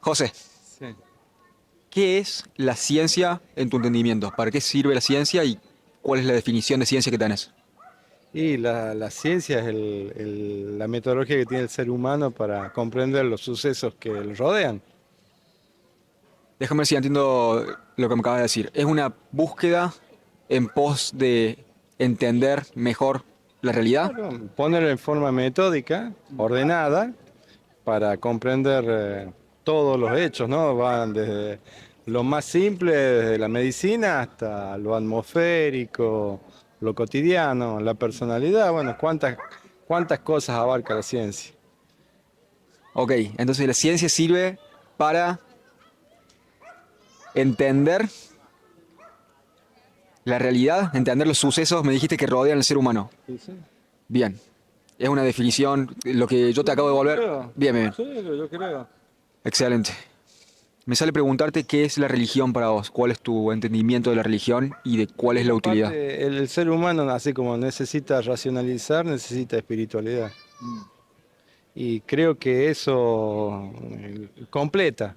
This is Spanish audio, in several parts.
José, Sí. ¿qué es la ciencia en tu entendimiento? ¿Para qué sirve la ciencia y cuál es la definición de ciencia que tenés? Y la ciencia es la metodología que tiene el ser humano para comprender los sucesos que lo rodean. Déjame ver si entiendo lo que me acabas de decir. Es una búsqueda en pos de entender mejor la realidad. Claro, ponerlo en forma metódica, ordenada, para comprender todos los hechos, ¿no? Van desde lo más simple, desde la medicina, hasta lo atmosférico, lo cotidiano, la personalidad. Bueno, cuántas cosas abarca la ciencia. Ok, entonces la ciencia sirve para entender la realidad, entender los sucesos, me dijiste que rodean al ser humano. Sí, sí. Bien, es una definición, lo que yo te acabo de Yo volver. creo. Bien, bien, bien. Sí, yo creo. Excelente. Me sale preguntarte qué es la religión para vos, cuál es tu entendimiento de la religión y de cuál es la Una utilidad. parte, el ser humano, así como necesita racionalizar, necesita espiritualidad. Y creo que eso completa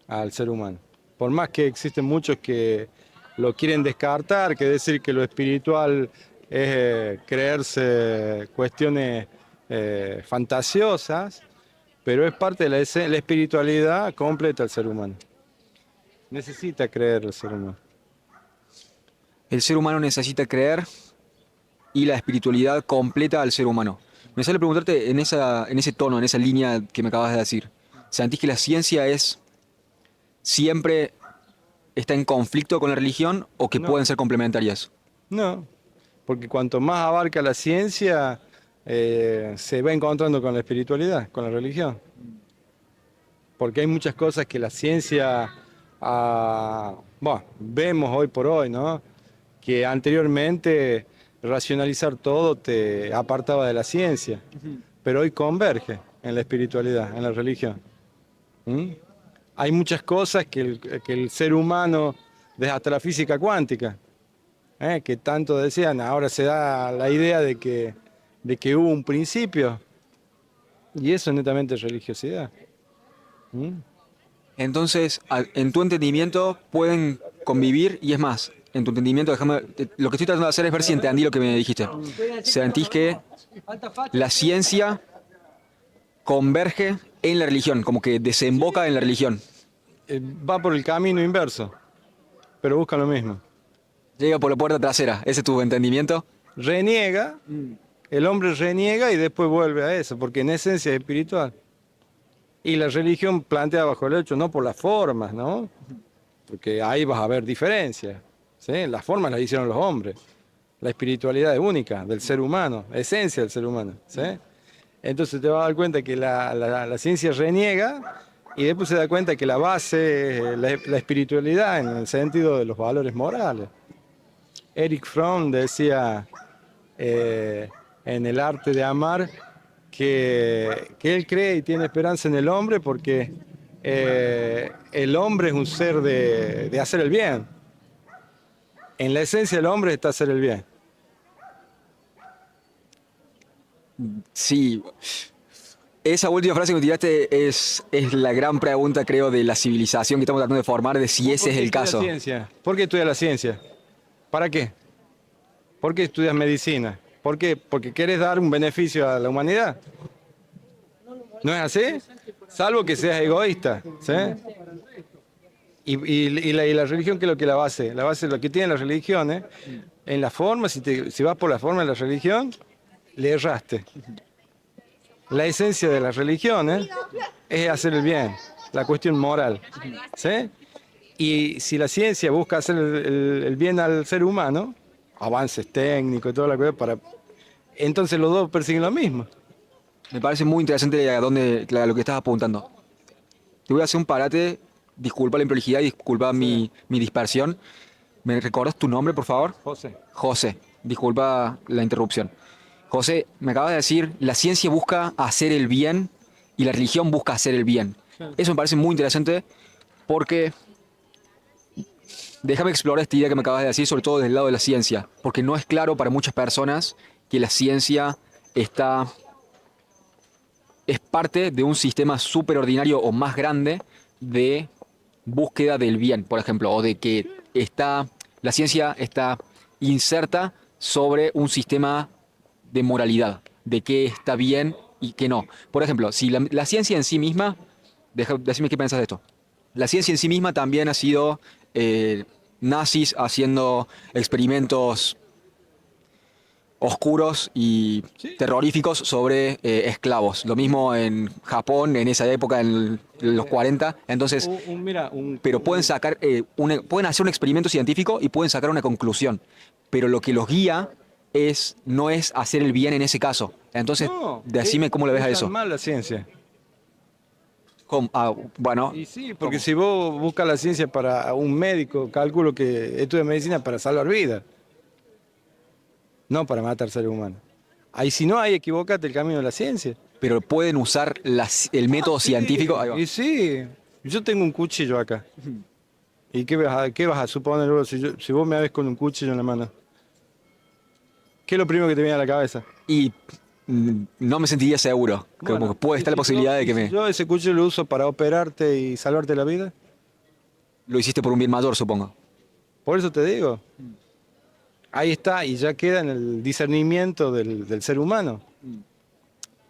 al ser humano. Por más que existen muchos que lo quieren descartar, que decir que lo espiritual es creerse cuestiones fantasiosas, pero es parte de la espiritualidad completa al ser humano. Necesita creer el ser humano. El ser humano necesita creer y la espiritualidad completa al ser humano. Me sale preguntarte en ese tono, en esa línea que me acabas de decir. ¿Sentís que la ciencia es siempre está en conflicto con la religión o que No, pueden ser complementarias? no, porque cuanto más abarca la ciencia, se va encontrando con la espiritualidad, con la religión. Porque hay muchas cosas que la ciencia, bueno, vemos hoy por hoy, ¿no? Que anteriormente racionalizar todo te apartaba de la ciencia, pero hoy converge en la espiritualidad, en la religión. ¿Mm? Hay muchas cosas que el ser humano, desde hasta la física cuántica, que tanto decían, ahora se da la idea de que hubo un principio, y eso es netamente religiosidad. ¿Mm? Entonces, en tu entendimiento pueden convivir y es más, en tu entendimiento, lo que estoy tratando de hacer es ver si entendí lo que me dijiste. Sentís que la ciencia converge en la religión, como que desemboca en la religión. Va por el camino inverso, pero busca lo mismo. Llega por la puerta trasera, ese es tu entendimiento. Reniega, el hombre reniega y después vuelve a eso, porque en esencia es espiritual. Y la religión plantea bajo el hecho, no por las formas, ¿no? Porque ahí vas a ver diferencias. ¿Sí? Las formas las hicieron los hombres. La espiritualidad es única del ser humano, esencia del ser humano. ¿Sí? Entonces te vas a dar cuenta que la ciencia reniega y después se da cuenta que la base es la espiritualidad en el sentido de los valores morales. Eric Fromm decía eh, en El arte de amar que él cree y tiene esperanza en el hombre porque el hombre es un ser de hacer el bien. En la esencia del hombre está hacer el bien. Sí, esa última frase que me tiraste es la gran pregunta, creo, de la civilización que estamos tratando de formar, de si ¿Vos ese por es qué el estudias caso. ciencia? ¿Por qué estudias la ciencia? ¿Para qué? ¿Por qué estudias medicina? ¿Por qué? Porque querés dar un beneficio a la humanidad. ¿No es así? Salvo que seas egoísta. ¿Sí? Y la religión, ¿qué es lo que la base? La base, lo que tienen las religiones, en la forma, si vas por la forma de la religión, le erraste. La esencia de las religiones es hacer el bien, la cuestión moral. ¿Sí? Y si la ciencia busca hacer el bien al ser humano, avances técnicos y toda la cosa, entonces los dos persiguen lo mismo. Me parece muy interesante a lo que estás apuntando. Te voy a hacer un parate, disculpa la improlijidad y disculpa Sí, mi dispersión. ¿Me recuerdas tu nombre, por favor? José. José, disculpa la interrupción. José, me acabas de decir, la ciencia busca hacer el bien y la religión busca hacer el bien. Eso me parece muy interesante porque déjame explorar esta idea que me acabas de decir, sobre todo desde el lado de la ciencia, porque no es claro para muchas personas que la ciencia está es parte de un sistema superordinario o más grande de búsqueda del bien, por ejemplo, o de que la ciencia está inserta sobre un sistema de moralidad, de qué está bien y qué no. Por ejemplo, si la ciencia en sí misma, decime qué piensas de esto. La ciencia en sí misma también ha sido eh, nazis haciendo experimentos oscuros y Sí. terroríficos sobre esclavos. Lo mismo en Japón, en esa época, en los 40. Entonces, Mira, pero pueden sacar, pueden hacer un experimento científico y pueden sacar una conclusión. Pero lo que los guía no es hacer el bien en ese caso. Entonces, no, decime cómo le ves a usan eso. mal la ciencia. Bueno, Y sí, porque si vos buscas la ciencia para un médico, calculo que estudia medicina para salvar vidas, no para matar seres humanos. Ahí si no hay, equivócate el camino de la ciencia. pero pueden usar el método científico. Ahí va. Y sí, yo tengo un cuchillo acá. ¿Y qué vas a suponer vos si vos me ves con un cuchillo en la mano? ¿Qué es lo primero que te viene a la cabeza? Y no me sentiría seguro. Como que Bueno, puede estar la posibilidad de y que si me yo ese cuchillo lo uso para operarte y salvarte la vida, lo hiciste por un bien mayor, supongo. por eso te digo, ahí está y ya queda en el discernimiento del ser humano.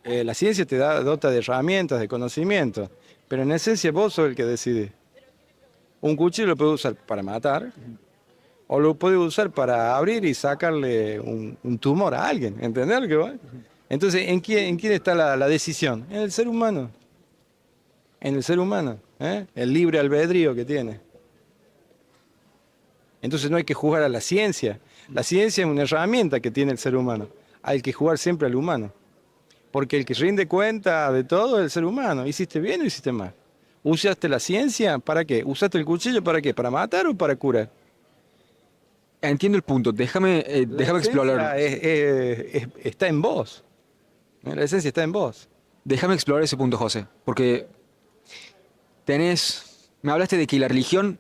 La ciencia te dota de herramientas, de conocimiento, pero en esencia vos sos el que decide. Un cuchillo lo puedes usar para matar o lo puedes usar para abrir y sacarle un tumor a alguien, ¿entendés lo que voy? Entonces, ¿en quién está la decisión? En el ser humano, en el ser humano, ¿eh? El libre albedrío que tiene. Entonces no hay que jugar a la ciencia. La ciencia es una herramienta que tiene el ser humano. Hay que jugar siempre al humano. Porque el que rinde cuenta de todo es el ser humano. ¿Hiciste bien o hiciste mal? ¿Usaste la ciencia? ¿Para qué? ¿Usaste el cuchillo para qué? ¿Para matar o para curar? Entiendo el punto. La Déjame explorar. esencia está en vos. La esencia está en vos. Déjame explorar ese punto, José. Porque me hablaste de que la religión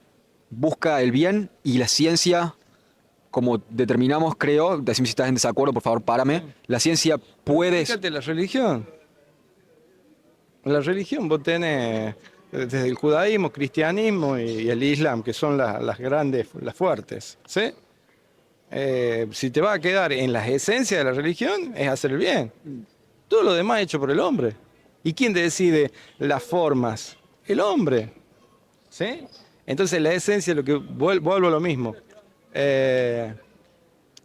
busca el bien y la ciencia, como determinamos, creo, decime si estás en desacuerdo, por favor, párame. La ciencia puede. Fíjate la religión. La religión vos tenés desde el judaísmo, cristianismo y el islam, que son las grandes, las fuertes. ¿Sí? Si te va a quedar en las esencias de la religión, es hacer el bien. Todo lo demás es hecho por el hombre. ¿Y quién decide las formas? El hombre. ¿Sí? Entonces la esencia, lo que vuelvo a lo mismo. Eh,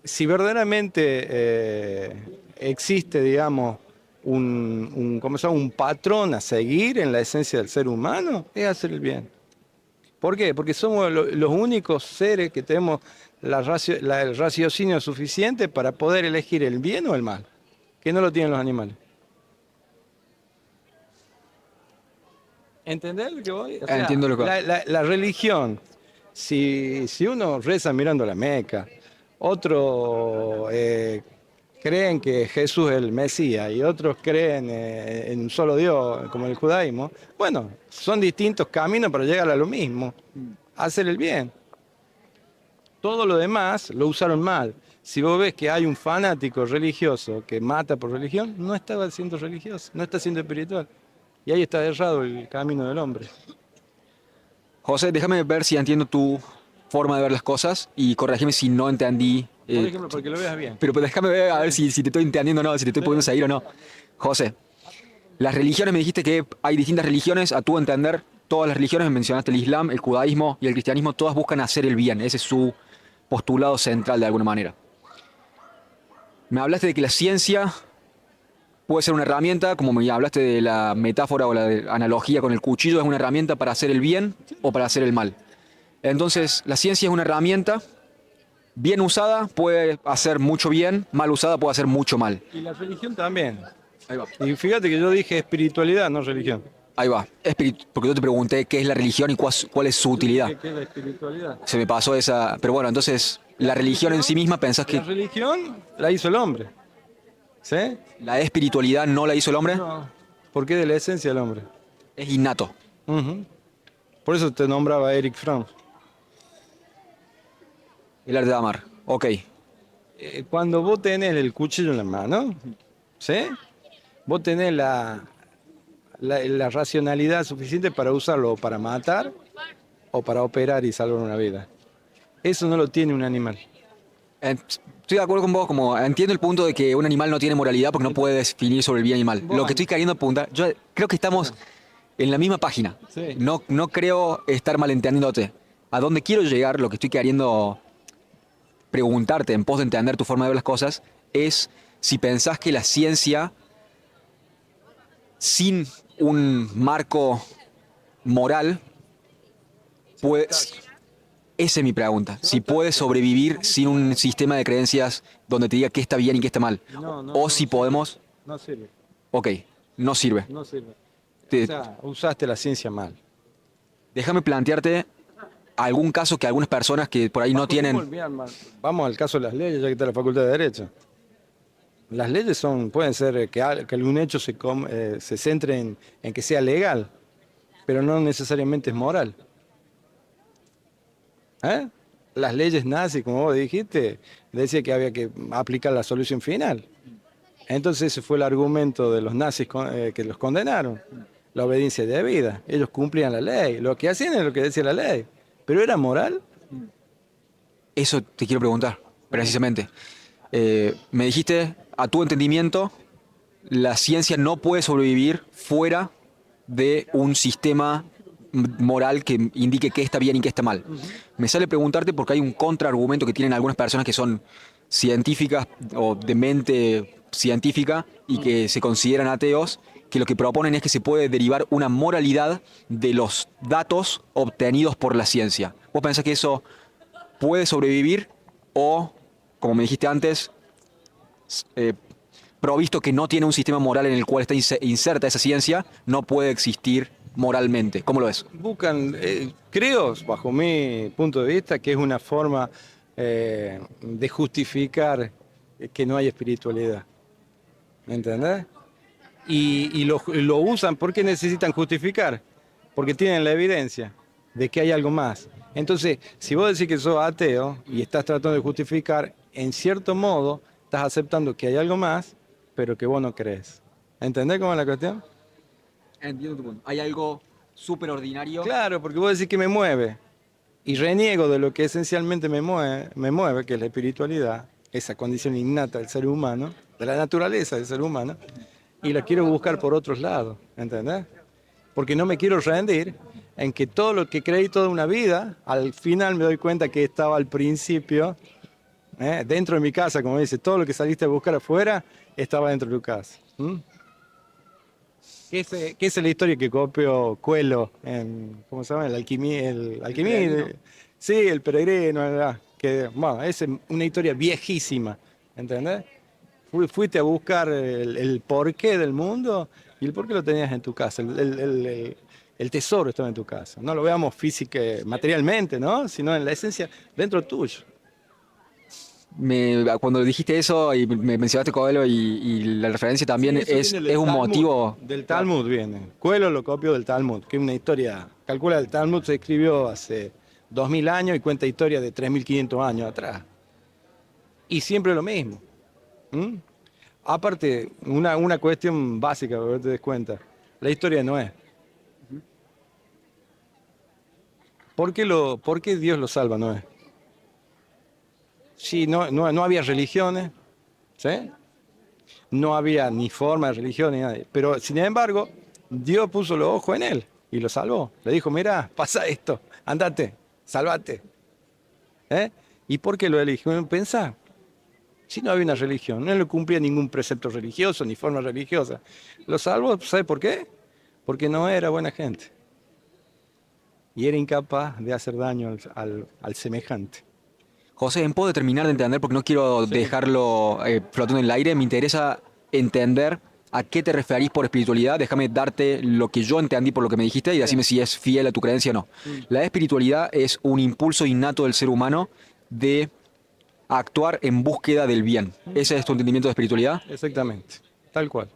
si verdaderamente existe, digamos, ¿cómo se llama? Un patrón a seguir en la esencia del ser humano, es hacer el bien. ¿Por qué? Porque somos los únicos seres que tenemos el raciocinio suficiente para poder elegir el bien o el mal, que no lo tienen los animales. ¿Entendés lo que voy? O sea, Entiendo lo que va. la religión, si uno reza mirando la Meca, otro creen que Jesús es el Mesías y otros creen en un solo Dios, como el judaísmo, bueno, son distintos caminos para llegar a lo mismo, hacer el bien. Todo lo demás lo usaron mal. Si vos ves que hay un fanático religioso que mata por religión, no estaba siendo religioso, no está siendo espiritual. Y ahí está errado el camino del hombre. José, déjame ver si entiendo tu forma de ver las cosas y corregime si no entendí. Por ejemplo, para que lo veas bien. Pero déjame ver a ver si te estoy entendiendo o no, si te estoy pudiendo seguir o no. José, las religiones, me dijiste que hay distintas religiones, a tu entender, todas las religiones, mencionaste el Islam, el judaísmo y el cristianismo, todas buscan hacer el bien, ese es su postulado central de alguna manera. Me hablaste de que la ciencia puede ser una herramienta, como me hablaste de la metáfora o analogía con el cuchillo, es una herramienta para hacer el bien o para hacer el mal. Entonces, la ciencia es una herramienta, bien usada puede hacer mucho bien, mal usada puede hacer mucho mal. Y la religión también. Ahí va. Y fíjate que yo dije espiritualidad, no religión. Ahí va. Porque yo te pregunté qué es la religión y cuál es su utilidad. ¿Qué es la espiritualidad? Se me pasó esa. Pero bueno, entonces, la religión en sí misma pensás La que religión la hizo el hombre. ¿Sí? la espiritualidad no la hizo el hombre, No. Porque es de la esencia del hombre. es innato. Ujú. Por eso te nombraba Eric Fromm. El arte de amar. Ok. Cuando vos tenés el cuchillo en la mano, ¿sí? Vos tenés la racionalidad suficiente para usarlo o para matar o para operar y salvar una vida. Eso no lo tiene un animal. Estoy de acuerdo con vos, como entiendo el punto de que un animal no tiene moralidad porque no puede definir sobre el bien y el mal. Lo que estoy queriendo apuntar, yo creo que estamos en la misma página. Sí. No creo estar malentendiéndote. A dónde quiero llegar, lo que estoy queriendo preguntarte en pos de entender tu forma de ver las cosas, es si pensás que la ciencia, sin un marco moral, puede... Esa es mi pregunta. Si puede sobrevivir sin un sistema de creencias donde te diga qué está bien y qué está mal. O si podemos... No sirve. Ok, no sirve. No sirve. O Te- sea, usaste la ciencia mal. Déjame plantearte algún caso que algunas personas que por ahí no tienen... Vamos al caso de las leyes, ya que está la Facultad de Derecho. Las leyes pueden ser que algún hecho se centre en que sea legal, pero no necesariamente es moral. ¿Eh? Las leyes nazis, como vos dijiste, decía que había que aplicar la solución final. Entonces ese fue el argumento de los nazis que los condenaron. La obediencia debida. Ellos cumplían la ley. Lo que hacían es lo que decía la ley. ¿Pero era moral? Eso te quiero preguntar, precisamente. Me dijiste, a tu entendimiento, la ciencia no puede sobrevivir fuera de un sistema moral que indique qué está bien y qué está mal. Me sale preguntarte porque hay un contraargumento que tienen algunas personas que son científicas o de mente científica y que se consideran ateos, que lo que proponen es que se puede derivar una moralidad de los datos obtenidos por la ciencia. ¿Vos pensás que eso puede sobrevivir o, como me dijiste antes, eh, provisto que no tiene un sistema moral en el cual está inserta esa ciencia, no puede existir moralmente? ¿Cómo lo ves? Buscan, creo, bajo mi punto de vista, que es una forma de justificar que no hay espiritualidad. ¿Me entendés? Y lo usan porque necesitan justificar, porque tienen la evidencia de que hay algo más. Entonces, si vos decís que sos ateo y estás tratando de justificar, en cierto modo, estás aceptando que hay algo más, pero que vos no crees. ¿Entendés cómo es la cuestión? Entiendo tu punto. Hay algo súper ordinario. Claro, porque vos decís que me mueve y reniego de lo que esencialmente me mueve, que es la espiritualidad, esa condición innata del ser humano, de la naturaleza del ser humano, y la quiero buscar por otros lados, ¿entendés? Porque no me quiero rendir en que todo lo que creí toda una vida, al final me doy cuenta que estaba al principio, dentro de mi casa, como dice, todo lo que saliste a buscar afuera estaba dentro de tu casa. ¿Qué es la historia que copió Coelho en, ¿cómo se llama? El alquimista. Sí, el peregrino, ¿verdad? Que, bueno, es una historia viejísima, ¿entendés? Fuiste a buscar el porqué del mundo y el porqué lo tenías en tu casa. El tesoro estaba en tu casa. No lo veamos física, materialmente, ¿no? Sino en la esencia dentro tuyo. Cuando dijiste eso y me mencionaste Coelho y la referencia Sí, también eso viene es del un Talmud. motivo. Del Talmud viene. Coelho lo copió del Talmud, que es una historia. Calcula, el Talmud se escribió hace 2000 años y cuenta historia de 3500 años atrás. Y siempre lo mismo. ¿Mm? Aparte, una cuestión básica, para que te des cuenta. La historia no es. ¿Por qué Dios lo salva, Noé? Sí, no había religiones, ¿sí? No había ni forma de religión ni nada. Pero, sin embargo, Dios puso los ojos en él y lo salvó. Le dijo, mira, pasa esto, andate, salvate. ¿Eh? ¿Y por qué lo eligió? Pensá, si no había una religión, no le cumplía ningún precepto religioso ni forma religiosa. Lo salvó, ¿sabe por qué? Porque no era buena gente. Y era incapaz de hacer daño al semejante. José, en puedo terminar de entender porque no quiero dejarlo flotando en el aire. Me interesa entender a qué te referís por espiritualidad. Déjame darte lo que yo entendí por lo que me dijiste y decime si es fiel a tu creencia o no. La espiritualidad es un impulso innato del ser humano de actuar en búsqueda del bien. ¿Ese es tu entendimiento de espiritualidad? Exactamente, tal cual.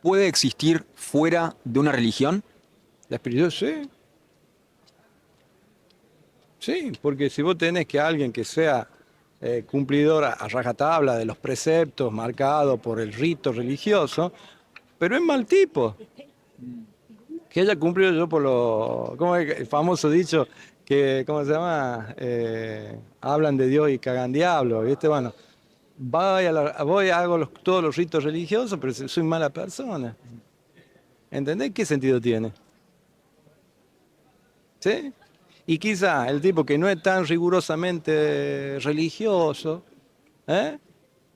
¿Puede existir fuera de una religión? La espiritualidad, sí. Sí, porque si vos tenés que alguien que sea cumplidor a rajatabla de los preceptos marcados por el rito religioso, pero es mal tipo. Que haya cumplido yo por lo... ¿Cómo es el famoso dicho? Que, ¿cómo se llama? Hablan de Dios y cagan diablo, ¿viste? Bueno, hago todos los ritos religiosos, pero soy mala persona. ¿Entendés qué sentido tiene? ¿Sí? Y quizá el tipo que no es tan rigurosamente religioso, ¿eh?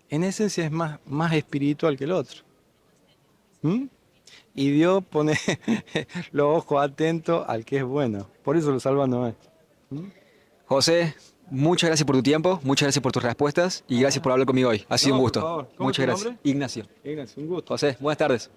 En esencia es más espiritual que el otro. ¿Mm? Y Dios pone los ojos atentos al que es bueno. Por eso lo salva Noé. ¿Mm? José, muchas gracias por tu tiempo, muchas gracias por tus respuestas y gracias por hablar conmigo hoy. Ha sido un No, por gusto. favor. ¿Cómo es Muchas tu gracias. nombre? Ignacio. Ignacio, un gusto. José, buenas tardes.